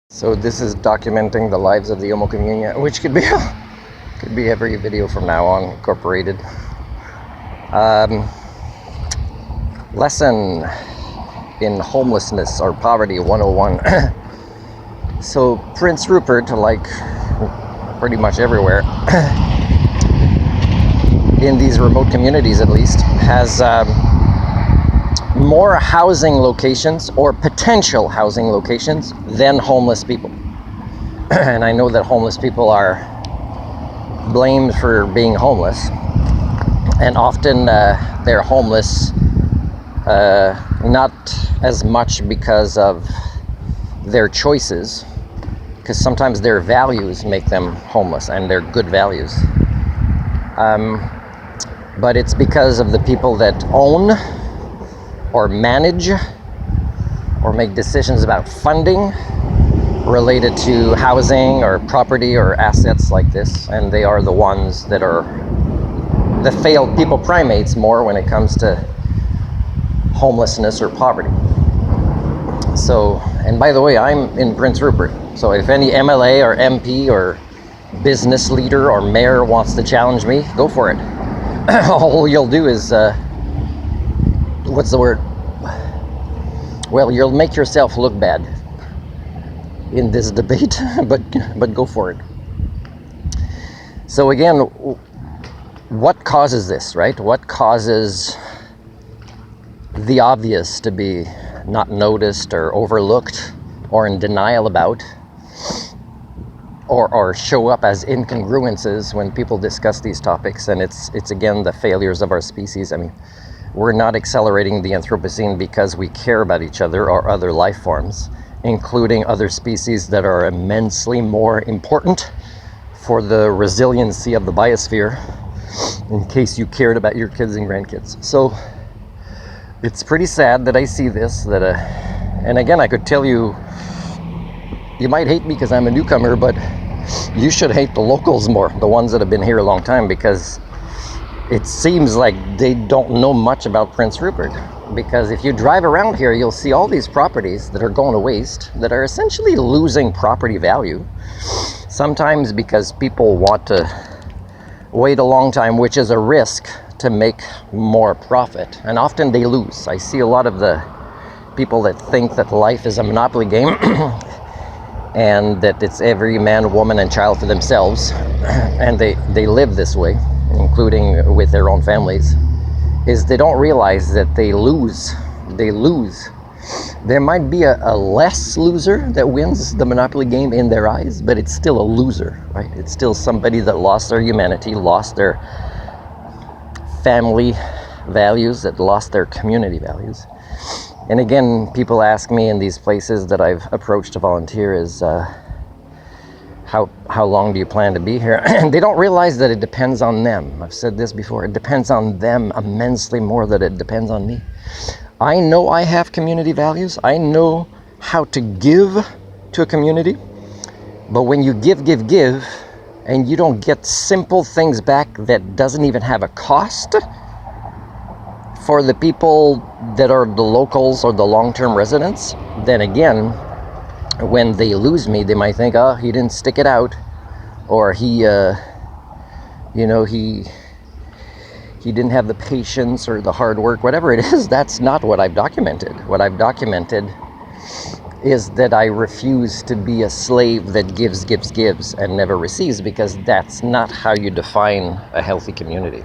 So this is documenting the lives of the Homo communia, which could be every video from now on incorporated. Lesson in homelessness or poverty 101. So Prince Rupert, like pretty much everywhere, in these remote communities at least, has more housing locations or potential housing locations than homeless people. And I know that homeless people are blamed for being homeless, and often they're homeless not as much because of their choices, because sometimes their values make them homeless, and they're good values, but it's because of the people that own or manage or make decisions about funding related to housing or property or assets like this, and they are the ones that are the failed people primates more when it comes to homelessness or poverty. So, and by the way, I'm in Prince Rupert, so if any MLA or MP or business leader or mayor wants to challenge me, go for it. All you'll do is what's the word? Well, you'll make yourself look bad in this debate, but go for it. So again, what causes this, right? What causes the obvious to be not noticed or overlooked or in denial about, or show up as incongruences when people discuss these topics? And it's again the failures of our species. I mean, we're not accelerating the Anthropocene because we care about each other or other life forms, including other species that are immensely more important for the resiliency of the biosphere, in case you cared about your kids and grandkids. So it's pretty sad that I see this, that and again, I could tell you, you might hate me because I'm a newcomer, but you should hate the locals more, the ones that have been here a long time, because it seems like they don't know much about Prince Rupert. Because if you drive around here, you'll see all these properties that are going to waste, that are essentially losing property value. Sometimes because people want to wait a long time, which is a risk, to make more profit. And often they lose. I see a lot of the people that think that life is a Monopoly game and that it's every man, woman, and child for themselves. And they live this way, including with their own families, is they don't realize that they lose. There might be a less loser that wins the Monopoly game in their eyes, but it's still a loser, right? It's still somebody that lost their humanity, lost their family values, that lost their community values. And again, people ask me in these places that I've approached to volunteer is, how long do you plan to be here? And they don't realize that it depends on them. I've said this before. It depends on them immensely more than it depends on me. I know I have community values. I know how to give to a community. But when you give, and you don't get simple things back that doesn't even have a cost for the people that are the locals or the long-term residents, then again, when they lose me, they might think, oh, he didn't stick it out, or he didn't have the patience or the hard work, whatever it is. That's not what I've documented. What I've documented is that I refuse to be a slave that gives and never receives, because that's not how you define a healthy community.